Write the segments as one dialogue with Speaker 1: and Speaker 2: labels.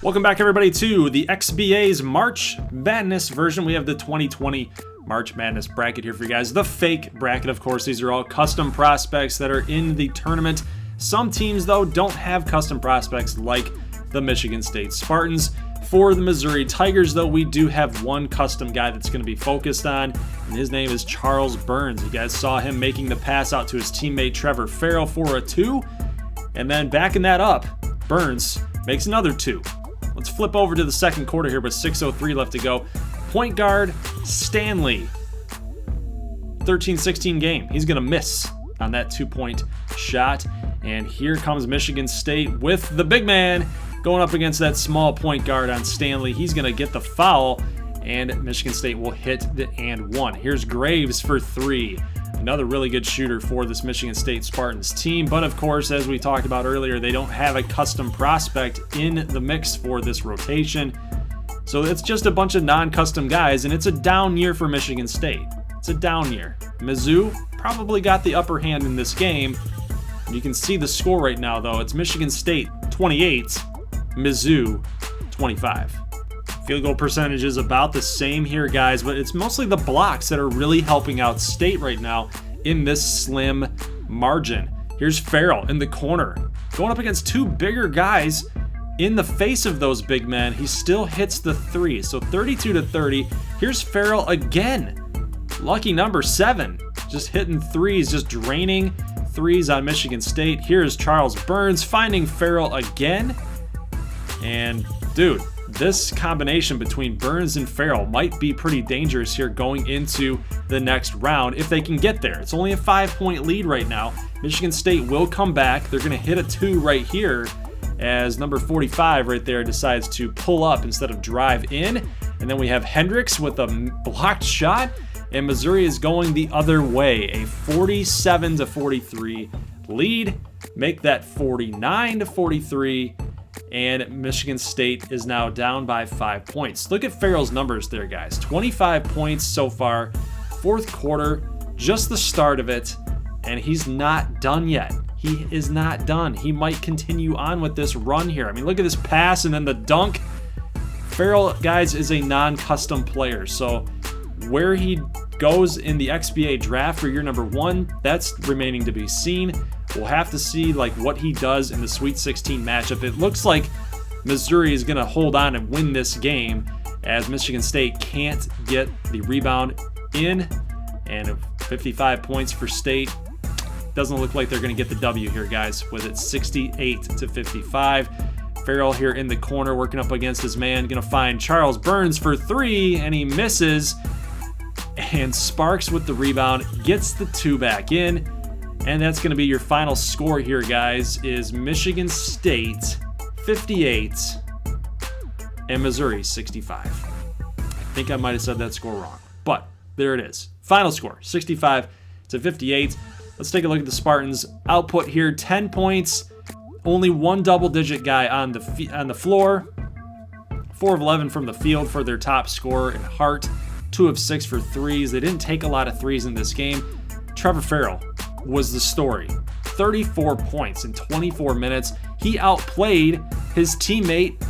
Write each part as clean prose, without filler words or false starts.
Speaker 1: Welcome back, everybody, to the XBA's March Madness version. We have the 2020 March Madness bracket here for you guys. The fake bracket, of course. These are all custom prospects that are in the tournament. Some teams, though, don't have custom prospects like the Michigan State Spartans. For the Missouri Tigers, though, we do have one custom guy that's going to be focused on, and his name is Charles Burns. You guys saw him making the pass out to his teammate Trevor Farrell for a 2, and then backing that up, Burns makes another 2. Let's flip over to the second quarter here with 6:03 left to go. Point guard Stanley, 13-16 game. He's going to miss on that 2-point shot. And here comes Michigan State with the big man going up against that small point guard on Stanley. He's going to get the foul, and Michigan State will hit the and one. Here's Graves for 3. Another really good shooter for this Michigan State Spartans team. But of course, as we talked about earlier, they don't have a custom prospect in the mix for this rotation. So it's just a bunch of non-custom guys, and it's a down year for Michigan State. It's a down year. Mizzou probably got the upper hand in this game. You can see the score right now, though. It's Michigan State 28, Mizzou 25. Field goal percentage is about the same here, guys, but it's mostly the blocks that are really helping out State right now in this slim margin. Here's Farrell in the corner, going up against 2 bigger guys. In the face of those big men, he still hits the 3. So 32-30. Here's Farrell again. Lucky number 7, just hitting 3s, just draining 3s on Michigan State. Here's Charles Burns finding Farrell again. And dude, this combination between Burns and Farrell might be pretty dangerous here going into the next round if they can get there. It's only a 5-point lead right now. Michigan State will come back. They're going to hit a 2 right here as number 45 right there decides to pull up instead of drive in. And then we have Hendricks with a blocked shot, and Missouri is going the other way. A 47-43 lead. Make that 49-43. And Michigan State is now down by 5 points. Look at Farrell's numbers there, guys. 25 points so far. Fourth quarter, just the start of it. And he's not done yet. He is not done. He might continue on with this run here. I mean, look at this pass and then the dunk. Farrell, guys, is a non-custom player. So where he goes in the XBA draft for year number 1, that's remaining to be seen. We'll have to see what he does in the Sweet 16 matchup. It looks like Missouri is going to hold on and win this game as Michigan State can't get the rebound in. And 55 points for State. Doesn't look like they're going to get the W here, guys, with it 68-55. Farrell here in the corner working up against his man. Going to find Charles Burns for 3, and he misses. And Sparks with the rebound gets the 2 back in. And that's going to be your final score here, guys, is Michigan State 58 and Missouri 65. I think I might have said that score wrong, but there it is. Final score, 65-58. Let's take a look at the Spartans' output here. 10 points, only one double-digit guy on the floor. 4 of 11 from the field for their top scorer in Hart. 2 of 6 for 3s. They didn't take a lot of 3s in this game. Trevor Farrell was the story. 34 points in 24 minutes. He outplayed his teammate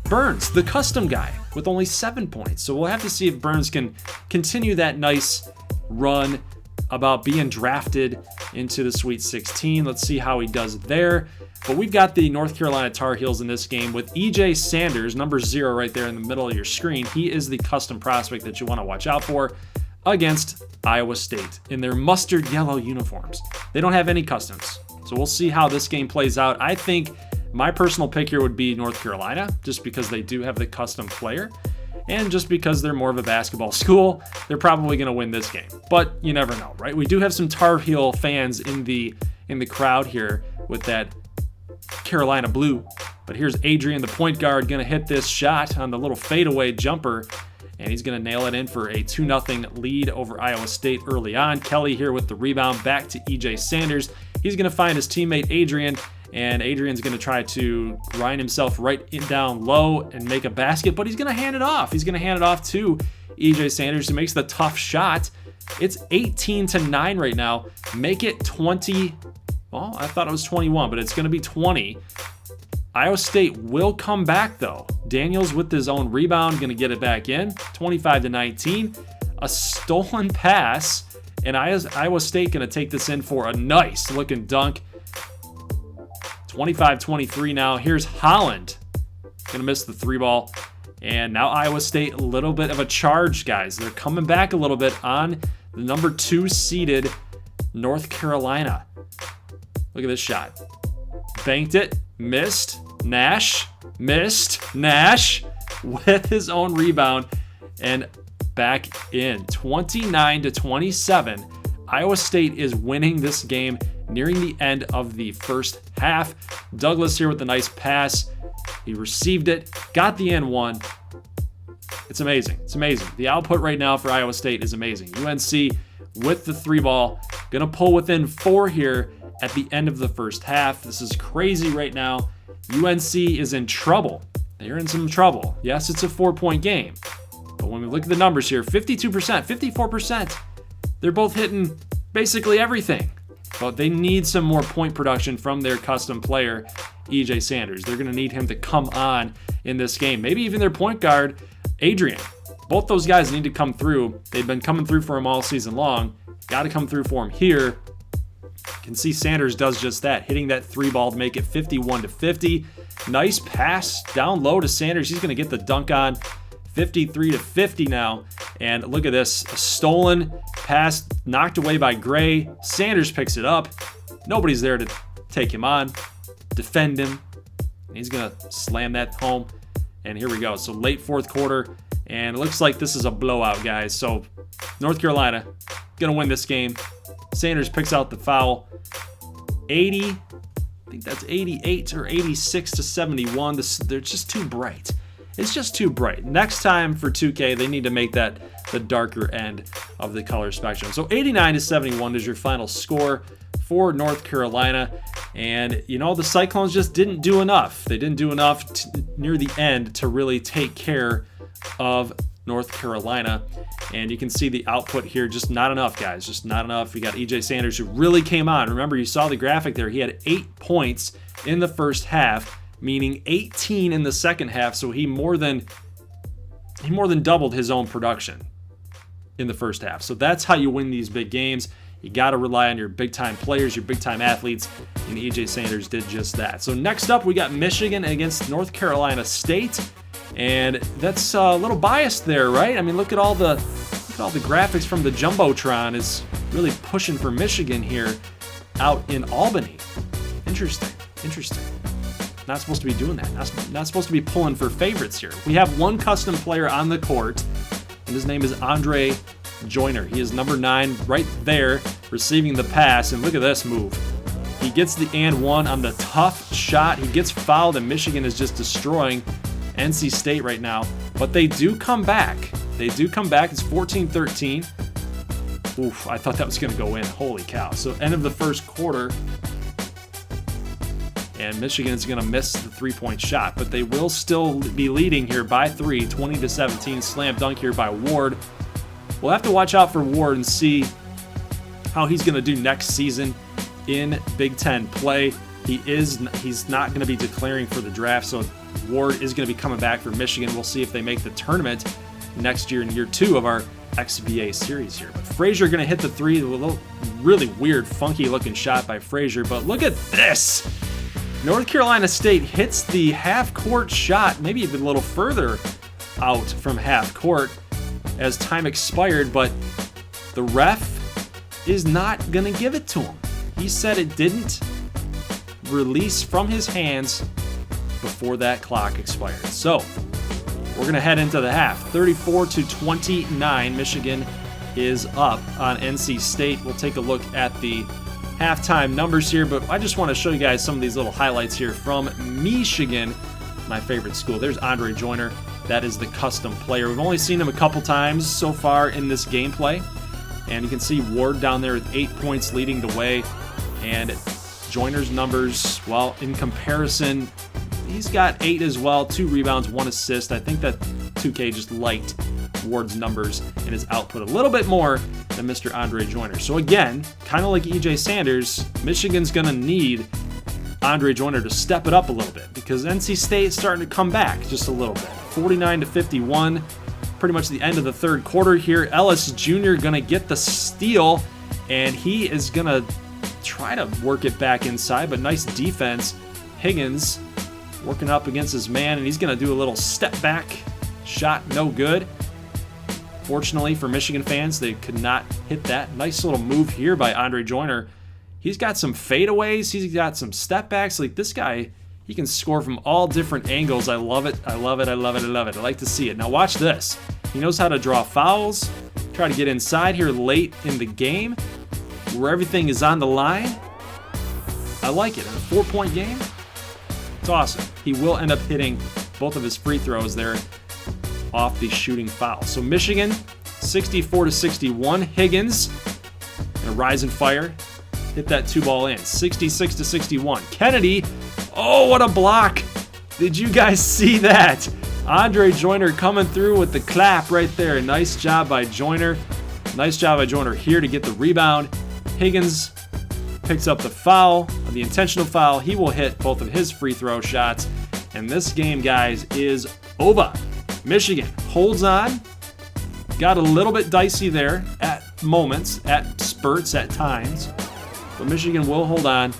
Speaker 1: Burns, the custom guy, with only 7 points. So we'll have to see if Burns can continue that nice run about being drafted into the Sweet 16. Let's see how he does there. But we've got the North Carolina Tar Heels in this game with EJ Sanders, number 0 right there in the middle of your screen. He is the custom prospect that you want to watch out for against Iowa State in their mustard yellow uniforms. They don't have any customs. So we'll see how this game plays out. I think my personal pick here would be North Carolina, just because they do have the custom player. And just because they're more of a basketball school, they're probably going to win this game. But you never know, right? We do have some Tar Heel fans in the crowd here with that Carolina blue. But here's Adrian, the point guard, going to hit this shot on the little fadeaway jumper. And he's going to nail it in for a 2-0 lead over Iowa State early on. Kelly here with the rebound back to EJ Sanders. He's going to find his teammate Adrian, and Adrian's going to try to grind himself right down low and make a basket, but he's going to hand it off. He's going to hand it off to EJ Sanders, who makes the tough shot. It's 18-9 right now. Make it 20. Well, I thought it was 21, but it's going to be 20. Iowa State will come back though. Daniels with his own rebound, going to get it back in, 25-19. A stolen pass, and Iowa State going to take this in for a nice looking dunk. 25-23 now. Here's Holland. Going to miss the 3-ball. And now Iowa State, a little bit of a charge, guys. They're coming back a little bit on the number 2 seeded North Carolina. Look at this shot. Banked it, missed. Nash, missed. Nash with his own rebound and back in. 29-27. Iowa State is winning this game nearing the end of the first half. Douglas here with a nice pass. He received it, got the N1. It's amazing. It's amazing. The output right now for Iowa State is amazing. UNC with the 3-ball. Going to pull within 4 here at the end of the first half. This is crazy right now. UNC is in trouble. They're in some trouble. Yes, it's a 4-point game. But when we look at the numbers here, 52%, 54%, they're both hitting basically everything. But they need some more point production from their custom player, EJ Sanders. They're going to need him to come on in this game. Maybe even their point guard, Adrian. Both those guys need to come through. They've been coming through for him all season long. Got to come through for him here. You can see Sanders does just that, hitting that 3-ball to make it 51-50. Nice pass down low to Sanders. He's going to get the dunk on. 53-50 now. And look at this, a stolen pass knocked away by Gray. Sanders picks it up. Nobody's there to take him on, defend him. And he's going to slam that home. And here we go. So late fourth quarter, and it looks like this is a blowout, guys. So North Carolina going to win this game. Sanders picks out the foul. 80, I think that's 88 or 86-71. They're just too bright. It's just too bright. Next time for 2K, they need to make that the darker end of the color spectrum. So 89-71 is your final score for North Carolina. And, you know, the Cyclones just didn't do enough. They didn't do enough near the end to really take care of North Carolina. And you can see the output here, just not enough, guys. Just not enough. We got EJ Sanders, who really came on. Remember, you saw the graphic there. He had 8 points in the first half, meaning 18 in the second half. So he more than doubled his own production in the first half. So that's how you win these big games. You got to rely on your big-time players, your big-time athletes, and EJ Sanders did just that. So next up, we got Michigan against North Carolina State, and that's a little biased there, right? I mean, look at all the graphics from the Jumbotron is really pushing for Michigan here out in Albany. Interesting. Not supposed to be doing that. Not supposed to be pulling for favorites here. We have one custom player on the court, and his name is Andre JOYNER. He is number 9 right there, receiving the pass, and look at this move. He gets the and one on the tough shot. He gets fouled, and Michigan is just destroying NC State right now. But they do come back. It's 14-13. Oof, I thought that was going to go in. Holy cow. So end of the first quarter, and Michigan is going to miss the 3-point shot, but they will still be leading here by 3, 20-17. Slam dunk here by Ward. We'll have to watch out for Ward and see how he's going to do next season in Big Ten play. He's not going to be declaring for the draft, so Ward is going to be coming back for Michigan. We'll see if they make the tournament next year in year 2 of our XBA series here. But Frazier going to hit the 3, a little really weird, funky looking shot by Frazier. But look at this. North Carolina State hits the half-court shot, maybe even a little further out from half court as time expired, but the ref is not going to give it to him. He said it didn't release from his hands before that clock expired. So we're going to head into the half. 34-29, Michigan is up on NC State. We'll take a look at the halftime numbers here, but I just want to show you guys some of these little highlights here from Michigan, my favorite school. There's Andre JOYNER. That is the custom player. We've only seen him a couple times so far in this gameplay, and you can see Ward down there with 8 points leading the way, and JOYNER's numbers, well, in comparison, he's got 8 as well, 2 rebounds, 1 assist. I think that 2K just liked Ward's numbers and his output a little bit more than Mr. Andre JOYNER. So again, kind of like EJ Sanders, Michigan's going to need Andre Joyner to step it up a little bit because NC State is starting to come back just a little bit. 49-51, pretty much the end of the third quarter here. Ellis Jr. going to get the steal, and he is going to try to work it back inside, but nice defense. Higgins working up against his man, and he's going to do a little step back shot, no good. Fortunately for Michigan fans, they could not hit that. Nice little move here by Andre Joyner. He's got some fadeaways. He's got some step backs. Like this guy, he can score from all different angles. I love it. I love it. I love it. I love it. I like to see it. Now watch this. He knows how to draw fouls. Try to get inside here late in the game where everything is on the line. I like it. In a 4-point game, it's awesome. He will end up hitting both of his free throws there off the shooting foul. So Michigan, 64-61. Higgins, and a rise and fire. Hit that 2-ball in. 66-61. Kennedy, oh, what a block. Did you guys see that? Andre Joyner coming through with the clap right there. Nice job by Joyner. Nice job by Joyner here to get the rebound. Higgins picks up the foul, the intentional foul. He will hit both of his free throw shots. And this game, guys, is over. Michigan holds on. Got a little bit dicey there at moments, at spurts, at times. But Michigan will hold on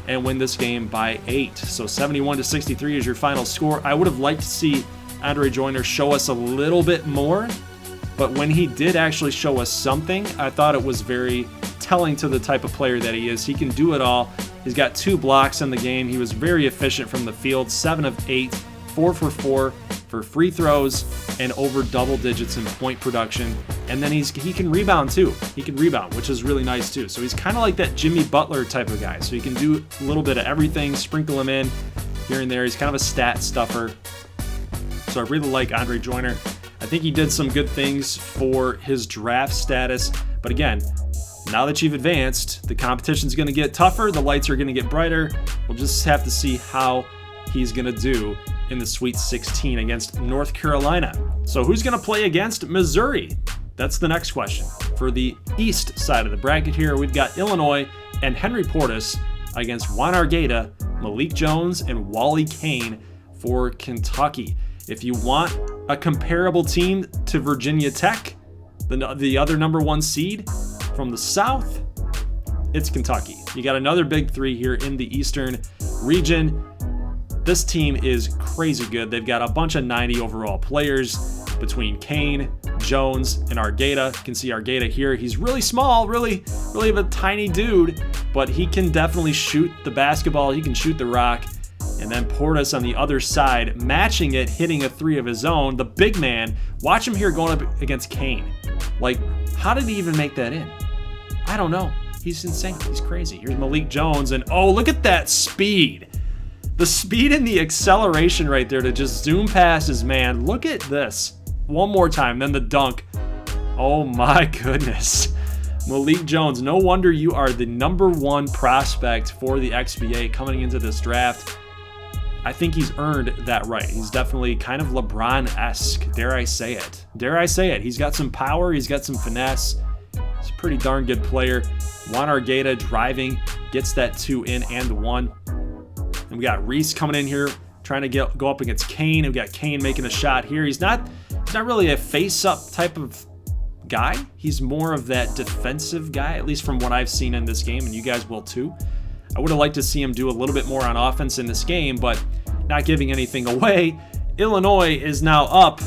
Speaker 1: and win this game by 8. So 71-63 is your final score. I would have liked to see Andre Joyner show us a little bit more. But when he did actually show us something, I thought it was very telling to the type of player that he is. He can do it all. He's got 2 blocks in the game. He was very efficient from the field, 7 of 8, 4 for 4 for free throws, and over double digits in point production. And then he can rebound too. He can rebound, which is really nice too. So he's kind of like that Jimmy Butler type of guy. So he can do a little bit of everything, sprinkle him in here and there. He's kind of a stat stuffer. So I really like Andre Joyner. I think he did some good things for his draft status. But again, now that you've advanced, the competition's going to get tougher. The lights are going to get brighter. We'll just have to see how he's going to do in the Sweet 16 against North Carolina. So who's going to play against Missouri? That's the next question. For the east side of the bracket here, we've got Illinois and Henry Portis against Juan Argueta, Malik Jones, and Wally Kane for Kentucky. If you want a comparable team to Virginia Tech, the other number 1 seed from the South, it's Kentucky. You got another big 3 here in the Eastern region. This team is crazy good. They've got a bunch of 90 overall players between Kane, Jones, and Argueta. You can see Argueta here. He's really small, really of a tiny dude, but he can definitely shoot the basketball. He can shoot the rock. And then Portis on the other side, matching it, hitting a 3 of his own. The big man, watch him here going up against Kane. Like, how did he even make that in? I don't know. He's insane. He's crazy. Here's Malik Jones, and oh, look at that speed. The speed and the acceleration right there to just zoom past his man. Look at this. One more time, then the dunk. Oh my goodness. Malik Jones, no wonder you are the number 1 prospect for the XBA coming into this draft. I think he's earned that right. He's definitely kind of LeBron-esque, dare I say it. Dare I say it. He's got some power. He's got some finesse. He's a pretty darn good player. Juan Argueta driving, gets that 2 in and the 1. And we got Reese coming in here trying to go up against Kane. We got Kane making a shot here. He's not really a face-up type of guy. He's more of that defensive guy, at least from what I've seen in this game, and you guys will too. I would have liked to see him do a little bit more on offense in this game, but not giving anything away. Illinois is now up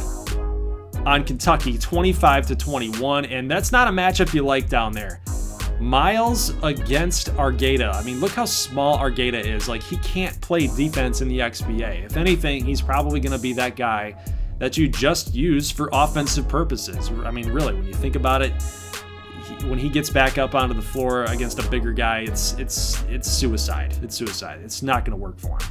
Speaker 1: on Kentucky 25-21, and that's not a matchup you like down there. Miles against Argueta. I mean, look how small Argueta is. Like, he can't play defense in the XBA. If anything, he's probably going to be that guy that you just use for offensive purposes. I mean, really, when you think about it, when he gets back up onto the floor against a bigger guy, it's suicide. It's suicide. It's not going to work for him.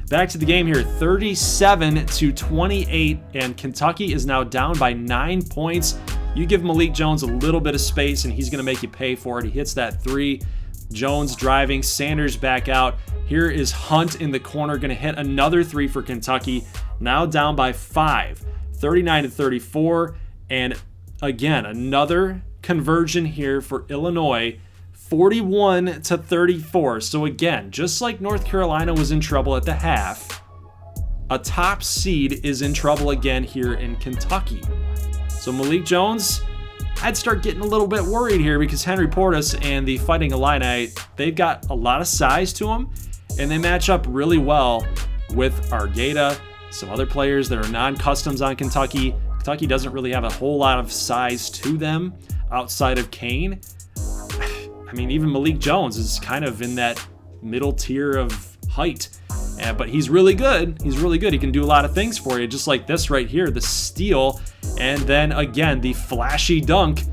Speaker 1: Back to the game here, 37-28, and Kentucky is now down by 9 points. You give Malik Jones a little bit of space, and he's going to make you pay for it. He hits that 3. Jones driving, Sanders back out. Here is Hunt in the corner, going to hit another 3 for Kentucky. Now down by 5, 39-34, and again, another conversion here for Illinois. 41-34. So again, just like North Carolina was in trouble at the half, a top seed is in trouble again here in Kentucky. So Malik Jones, I'd start getting a little bit worried here because Henry Portis and the Fighting Illini, they've got a lot of size to them, and they match up really well with Argata, some other players that are non-customs on Kentucky. Kentucky doesn't really have a whole lot of size to them outside of Kane. I mean, even Malik Jones is kind of in that middle tier of height, but he's really good. He's really good. He can do a lot of things for you, just like this right here, the steal, and then again, the flashy dunk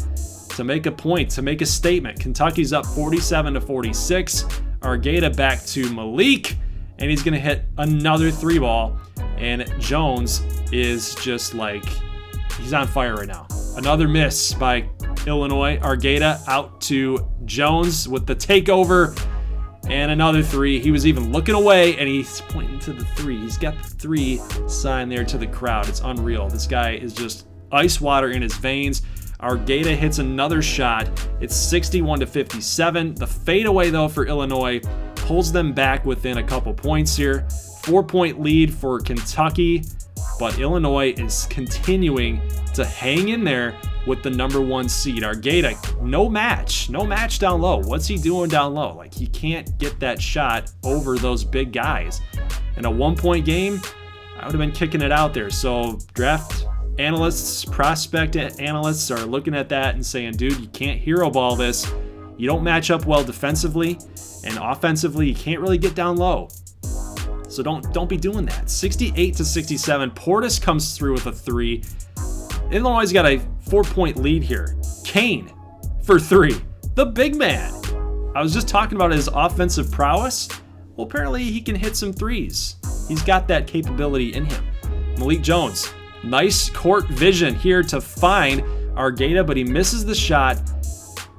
Speaker 1: to make a point, to make a statement. Kentucky's up 47-46. Argata back to Malik, and he's going to hit another 3-ball, and Jones is just like, he's on fire right now. Another miss by Illinois. Argata out to Jones with the takeover, and another 3. He was even looking away, and he's pointing to the 3. He's got the 3 sign there to the crowd. It's unreal. This guy is just ice water in his veins. Argata hits another shot. It's 61-57. The fadeaway, though, for Illinois pulls them back within a couple points here. 4-point lead for Kentucky, but Illinois is continuing to hang in there with the #1 seed. Argata, no match down low. What's he doing down low? Like, he can't get that shot over those big guys. In a 1-point game, I would have been kicking it out there. So draft analysts, prospect analysts are looking at that and saying, dude, you can't hero ball this. You don't match up well defensively, and offensively, you can't really get down low. So don't be doing that. 68-67. Portis comes through with a 3. Illinois has got a 4-point lead here. Kane for 3. The big man. I was just talking about his offensive prowess. Well, apparently he can hit some 3s. He's got that capability in him. Malik Jones, nice court vision here to find Argata, but he misses the shot.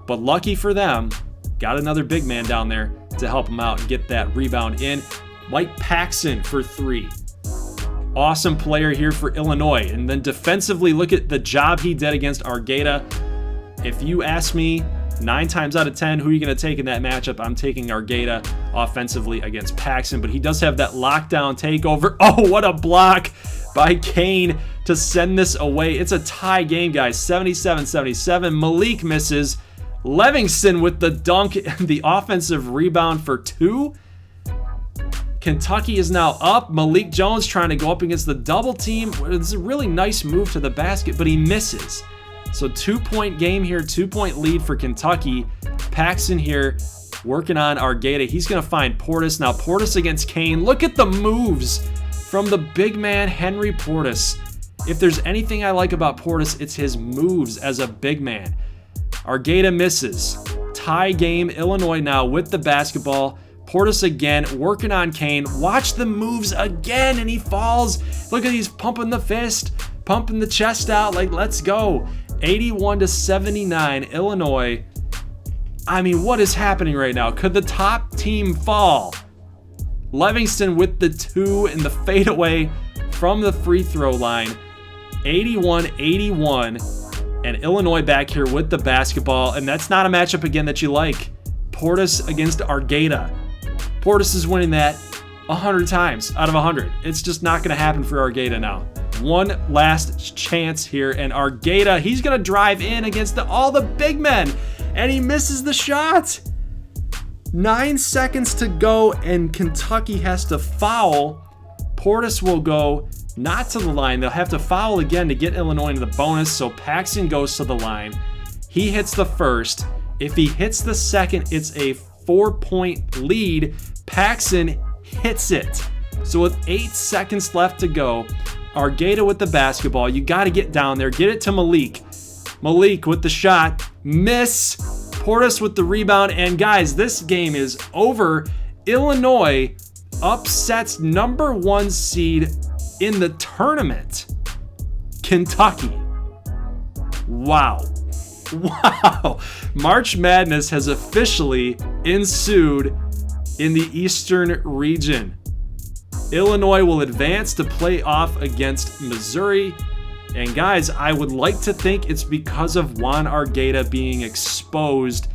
Speaker 1: But lucky for them, got another big man down there to help him out and get that rebound in. Mike Paxson for 3. Awesome player here for Illinois. And then defensively, look at the job he did against Argata. If you ask me 9 times out of 10, who are you going to take in that matchup? I'm taking Argata offensively against Paxson, but he does have that lockdown takeover. Oh, what a block by Kane to send this away. It's a tie game, guys. 77-77. Malik misses. Livingston with the dunk and the offensive rebound for 2. Kentucky is now up. Malik Jones trying to go up against the double team. It's a really nice move to the basket, but he misses. So 2-point game here, 2-point lead for Kentucky. Paxson here working on Argata. He's going to find Portis. Now Portis against Kane. Look at the moves from the big man, Henry Portis. If there's anything I like about Portis, it's his moves as a big man. Argata misses. Tie game, Illinois now with the basketball. Portis again, working on Kane. Watch the moves again, and he falls. Look at he's pumping the fist, pumping the chest out, like, let's go. 81-79, Illinois. I mean, what is happening right now? Could the top team fall? Livingston with the 2 and the fadeaway from the free throw line. 81-81, and Illinois back here with the basketball, and that's not a matchup again that you like. Portis against Argata. Portis is winning that 100 times out of 100. It's just not going to happen for Argata now. One last chance here, and Argata, he's going to drive in against all the big men, and he misses the shot. 9 seconds to go, and Kentucky has to foul. Portis will go not to the line. They'll have to foul again to get Illinois into the bonus, so Paxson goes to the line. He hits the first. If he hits the second, it's a 4-point lead. Paxson hits it. So with 8 seconds left to go, Argata with the basketball. You got to get down there. Get it to Malik. Malik with the shot. Miss. Portis with the rebound. And guys, this game is over. Illinois upsets #1 seed in the tournament, Kentucky. Wow. Wow. March Madness has officially ensued in the Eastern region. Illinois will advance to play off against Missouri. And guys, I would like to think it's because of Juan Argata being exposed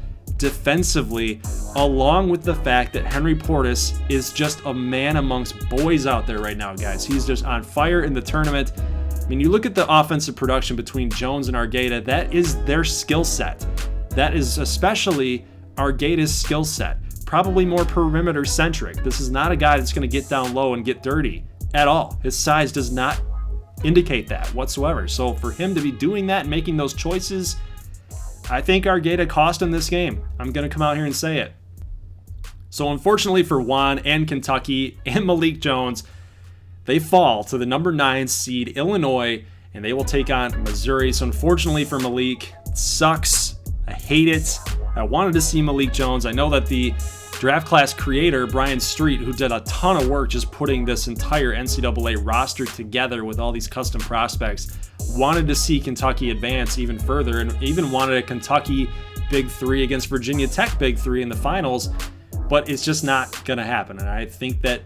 Speaker 1: defensively, along with the fact that Henry Portis is just a man amongst boys out there right now, guys. He's just on fire in the tournament. I mean, you look at the offensive production between Jones and Argueta, that is their skill set. That is especially Argueta's skill set. Probably more perimeter centric. This is not a guy that's going to get down low and get dirty at all. His size does not indicate that whatsoever. So for him to be doing that and making those choices, I think Argueta cost him this game. I'm going to come out here and say it. So unfortunately for Juan and Kentucky and Malik Jones, they fall to the number 9 seed Illinois, and they will take on Missouri. So unfortunately for Malik, it sucks. I hate it. I wanted to see Malik Jones. I know that the draft class creator, Brian Street, who did a ton of work just putting this entire NCAA roster together with all these custom prospects, wanted to see Kentucky advance even further and even wanted a Kentucky Big 3 against Virginia Tech Big 3 in the finals, but it's just not going to happen. And I think that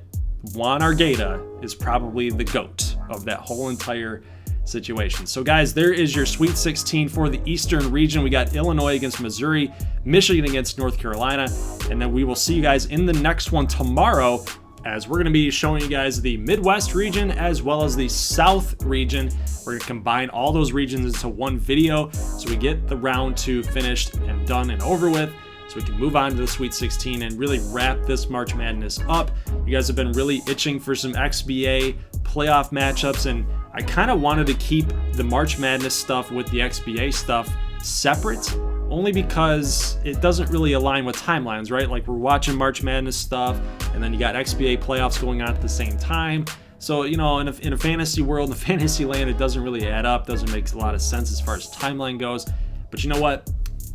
Speaker 1: Juan Argueta is probably the GOAT of that whole entire situation. So guys, there is your Sweet 16 for the Eastern region. We got Illinois against Missouri, Michigan against North Carolina, and then we will see you guys in the next one tomorrow, as we're going to be showing you guys the Midwest region as well as the South region. We're going to combine all those regions into one video so we get the round 2 finished and done and over with, so we can move on to the Sweet 16 and really wrap this March Madness up. You guys have been really itching for some XBA playoff matchups, and I kind of wanted to keep the March Madness stuff with the XBA stuff separate, only because it doesn't really align with timelines, right? Like, we're watching March Madness stuff, and then you got XBA playoffs going on at the same time. So, you know, in a fantasy world, in a fantasy land, it doesn't really add up, doesn't make a lot of sense as far as timeline goes. But you know what?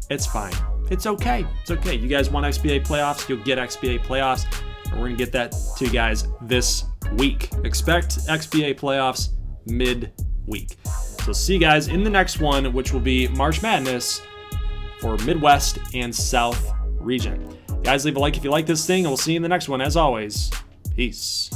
Speaker 1: It's fine. It's okay. It's okay. You guys want XBA playoffs, you'll get XBA playoffs, and we're going to get that to you guys this week. Expect XBA playoffs mid-week. So see you guys in the next one, which will be March Madness for Midwest and South region. Guys, leave a like if you like this thing, and we'll see you in the next one. As always, peace.